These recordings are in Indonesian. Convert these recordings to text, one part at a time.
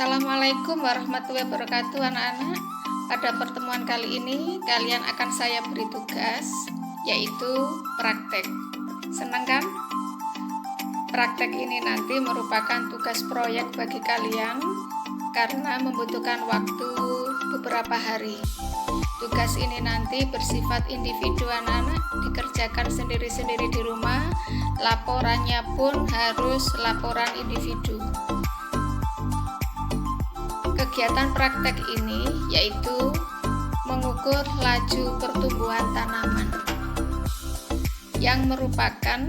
Assalamualaikum warahmatullahi wabarakatuh anak-anak. Pada pertemuan kali ini kalian akan saya beri tugas, yaitu praktek. Senang kan? Praktek ini nanti merupakan tugas proyek bagi kalian karena membutuhkan waktu beberapa hari. Tugas ini nanti bersifat individu anak-anak, dikerjakan sendiri-sendiri di rumah. Laporannya pun harus laporan individu. Kegiatan praktek ini yaitu mengukur laju pertumbuhan tanaman yang merupakan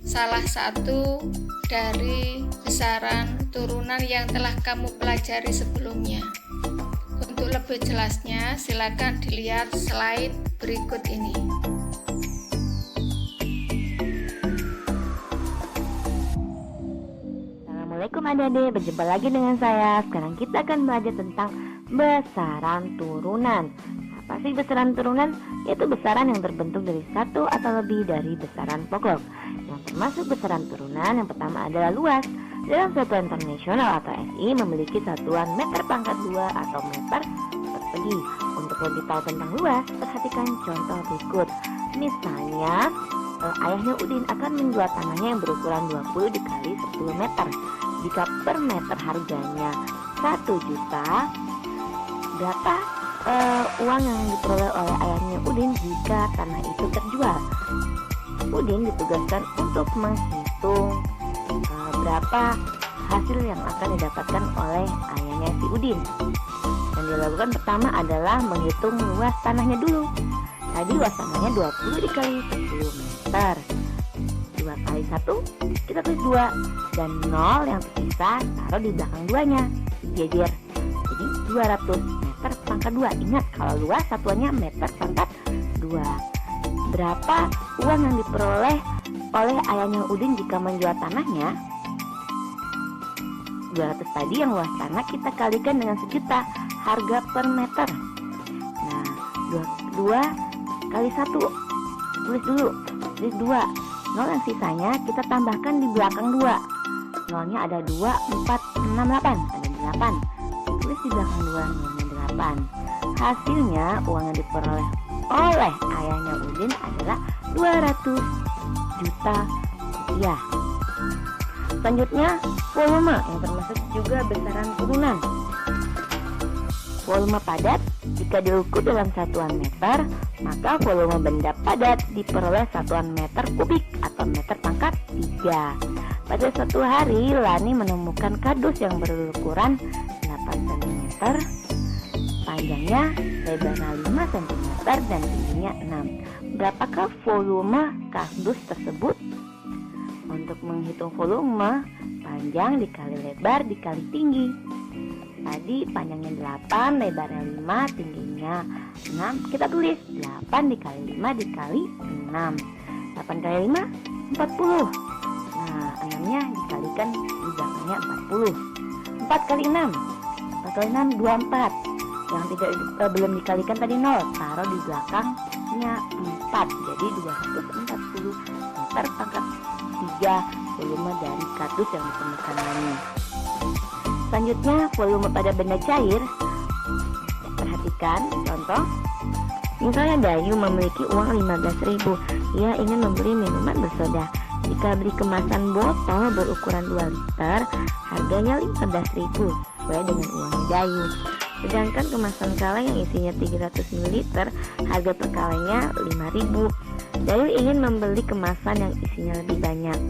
salah satu dari besaran turunan yang telah kamu pelajari sebelumnya. Untuk lebih jelasnya, silakan dilihat slide berikut ini. Assalamualaikum adik-adik, berjumpa lagi dengan saya. Sekarang kita akan belajar tentang besaran turunan. Apa sih besaran turunan? Yaitu besaran yang terbentuk dari satu atau lebih dari besaran pokok. Yang termasuk besaran turunan yang pertama adalah luas. Dalam satuan internasional atau SI memiliki satuan meter pangkat 2 atau meter persegi. Untuk lebih tahu tentang luas, perhatikan contoh berikut. Misalnya, ayahnya Udin akan menjual tanahnya yang berukuran 20 dikali 10 meter. Jika per meter harganya 1 juta, berapa uang yang diperoleh oleh ayahnya Udin jika tanah itu terjual? Udin ditugaskan untuk menghitung berapa hasil yang akan didapatkan oleh ayahnya si Udin. Yang dilakukan pertama adalah menghitung luas tanahnya dulu. Tadi luas tanahnya 20 dikali 10 meter. 2 kali 1 kita tulis 2, dan 0 yang tersisa taruh di belakang 2-nya, dijejer. Jadi 200 meter pangkat 2. Ingat, kalau luas satuannya meter pangkat 2. Berapa uang yang diperoleh oleh ayahnya Udin jika menjual tanahnya? 200 tadi yang luas tanah kita kalikan dengan 1 juta, harga per meter. Nah, 2 kali 1 tulis dulu, tulis 2. 0 yang sisanya kita tambahkan di belakang 2. 0-nya ada 2, 4, 6, 8. Ada 8. Tulis di belakang 2, 0-nya 8. Hasilnya uang yang diperoleh oleh ayahnya Udin adalah 200 juta rupiah. Selanjutnya, volume yang termasuk juga besaran turunan. Volume padat jika diukur dalam satuan meter, maka volume benda padat diperoleh satuan meter kubik atau meter pangkat 3. Pada suatu hari, Lani menemukan kardus yang berukuran 8 cm, panjangnya lebarnya 5 cm dan tingginya 6. Berapakah volume kardus tersebut? Untuk menghitung volume, panjang dikali lebar dikali tinggi. Tadi panjangnya 8, lebarnya 5, tingginya 6. Kita tulis 8 dikali 5 dikali 6. 8 kali 5, 40. Nah, 6-nya dikalikan di belakangnya 40. 4 kali 6. 4 kali 6, 24. Yang belum dikalikan tadi 0, taruh di belakangnya 4. Jadi 240 meter pangkat 3 volume dari kardus yang ditemukan ini. Selanjutnya, volume pada benda cair. Perhatikan contoh. Misalnya Dayu memiliki uang 15.000. Ia ingin membeli minuman bersoda. Jika beli kemasan botol berukuran 2 liter, harganya 15.000 sesuai dengan uangnya Dayu. Sedangkan kemasan kaleng yang isinya 300 ml, harga per kalengnya 5.000. Dayu ingin membeli kemasan yang isinya lebih banyak.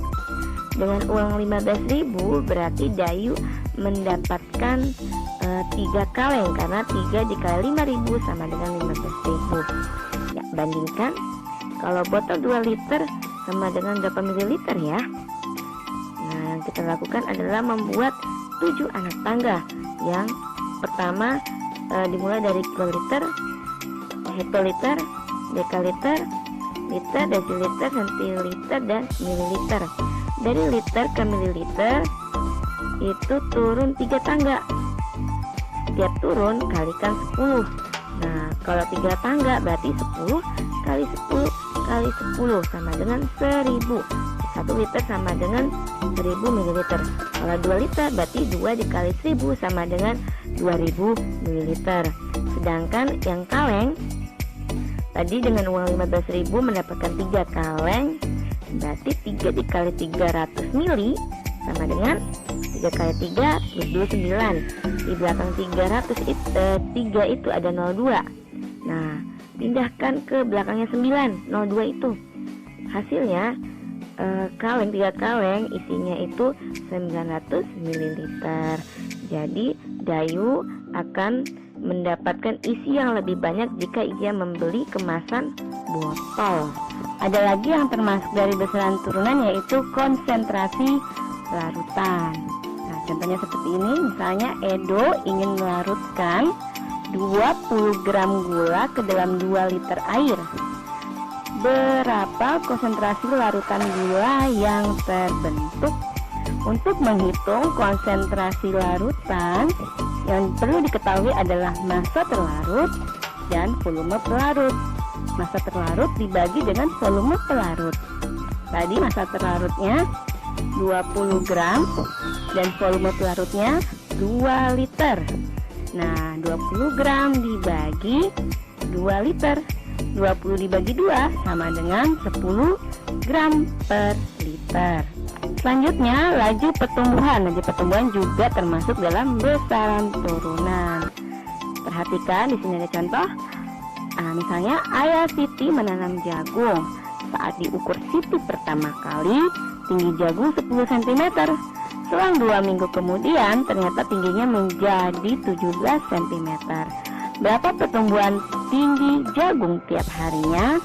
Dengan uang 15.000 berarti Dayu mendapatkan 3 kaleng, karena 3 dikali 5.000 sama dengan 15.000. Ya, bandingkan kalau botol 2 liter sama dengan berapa mililiter ya. Nah, yang kita lakukan adalah membuat 7 anak tangga. Yang pertama dimulai dari kiloliter, hektoliter, dekaliter, liter, desiliter, sentiliter, dan mililiter. Dari liter ke mililiter itu turun 3 tangga. Setiap turun kalikan 10. Nah, kalau 3 tangga berarti 10 kali 10 kali 10 sama dengan 1000. 1 1 liter sama dengan 1000 ml. Kalau 2 liter berarti 2 dikali 1000 sama dengan 2000 ml. Sedangkan yang kaleng tadi dengan uang 15.000 mendapatkan 3 kaleng, berarti 3 dikali 300 ml sama dengan 3 kali 3 plus 2 9. Di belakang 300 3 itu ada 02. Nah, pindahkan ke belakangnya 9, 02 itu. Hasilnya kaleng 3 kaleng isinya itu 900 ml. Jadi Dayu akan mendapatkan isi yang lebih banyak jika ia membeli kemasan botol. Ada lagi yang termasuk dari besaran turunan, yaitu konsentrasi larutan. Nah, contohnya seperti ini. Misalnya Edo ingin melarutkan 20 gram gula ke dalam 2 liter air. Berapa konsentrasi larutan gula yang terbentuk? Untuk menghitung konsentrasi larutan, yang perlu diketahui adalah massa terlarut dan volume pelarut. Massa terlarut dibagi dengan volume pelarut. Tadi massa terlarutnya 20 gram dan volume pelarutnya 2 liter. Nah, 20 gram dibagi 2 liter, 20 dibagi 2 sama dengan 10 gram per liter. Selanjutnya, laju pertumbuhan. Laju pertumbuhan juga termasuk dalam besaran turunan. Perhatikan di sini ada contoh. Misalnya Ayah Siti menanam jagung. Saat diukur Siti pertama kali, tinggi jagung 10 cm. Selang 2 minggu kemudian, ternyata tingginya menjadi 17 cm. Berapa pertumbuhan tinggi jagung tiap harinya?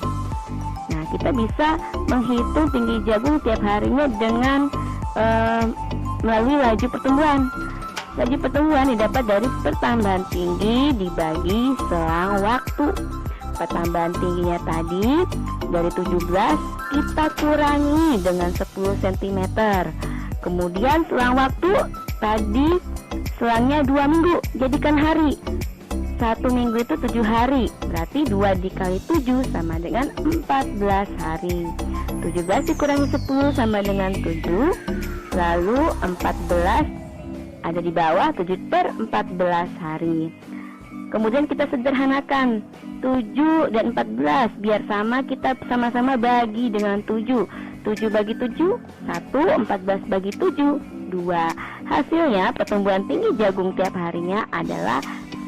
Nah, kita bisa menghitung tinggi jagung tiap harinya dengan melalui laju pertumbuhan. Laju pertumbuhan didapat dari pertambahan tinggi dibagi selang waktu. Pertambahan tingginya tadi dari 17 kita kurangi dengan 10 cm. Kemudian selang waktu tadi selangnya 2 minggu, jadikan hari. 1 minggu itu 7 hari, berarti 2 dikali 7 sama dengan 14 hari. 17 dikurangi 10 sama dengan 7, lalu 14 ada di bawah, 7 per 14 hari. Kemudian kita sederhanakan 7 dan 14 biar sama, kita sama-sama bagi dengan 7. 7 bagi 7 1, 14 bagi 7 2. Hasilnya pertumbuhan tinggi jagung tiap harinya adalah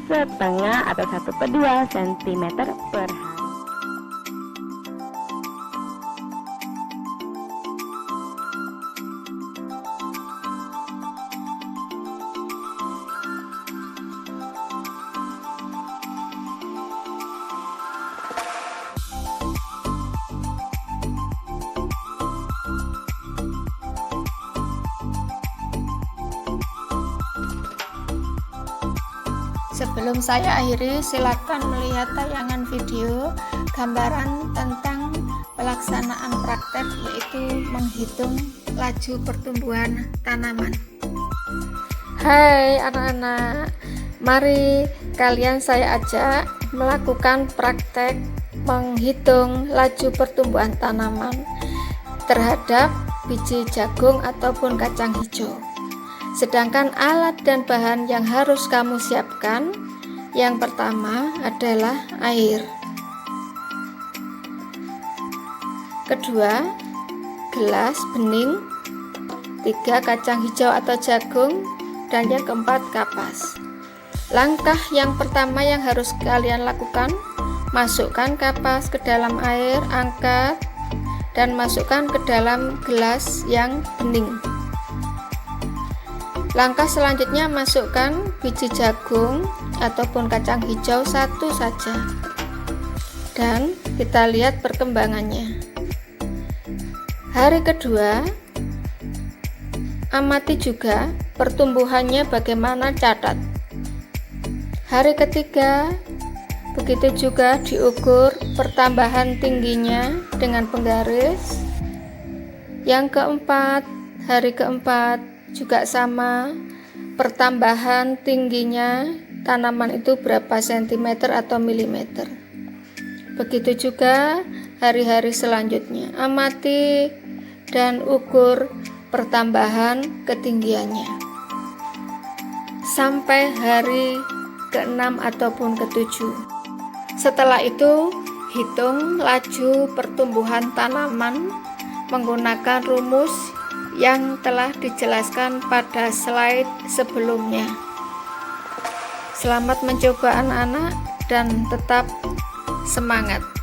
setengah atau 1/2 cm per hari. Sebelum saya akhiri, silakan melihat tayangan video gambaran tentang pelaksanaan praktek, yaitu menghitung laju pertumbuhan tanaman. Hai anak-anak, mari kalian saya ajak melakukan praktek menghitung laju pertumbuhan tanaman terhadap biji jagung ataupun kacang hijau. Sedangkan alat dan bahan yang harus kamu siapkan, yang pertama adalah air. Kedua, gelas bening. 3, kacang hijau atau jagung. Dan yang keempat, kapas. Langkah yang pertama yang harus kalian lakukan, masukkan kapas ke dalam air, angkat, dan masukkan ke dalam gelas yang bening. Langkah selanjutnya, masukkan biji jagung ataupun kacang hijau satu saja, dan kita lihat perkembangannya. Hari kedua, amati juga pertumbuhannya bagaimana, catat. Hari ketiga, begitu juga diukur pertambahan tingginya dengan penggaris. Yang keempat, hari keempat juga sama, pertambahan tingginya tanaman itu berapa sentimeter atau milimeter. Begitu juga hari-hari selanjutnya, amati dan ukur pertambahan ketinggiannya sampai hari ke-6 ataupun ke-7. Setelah itu, hitung laju pertumbuhan tanaman menggunakan rumus yang telah dijelaskan pada slide sebelumnya. Selamat mencoba anak-anak dan tetap semangat.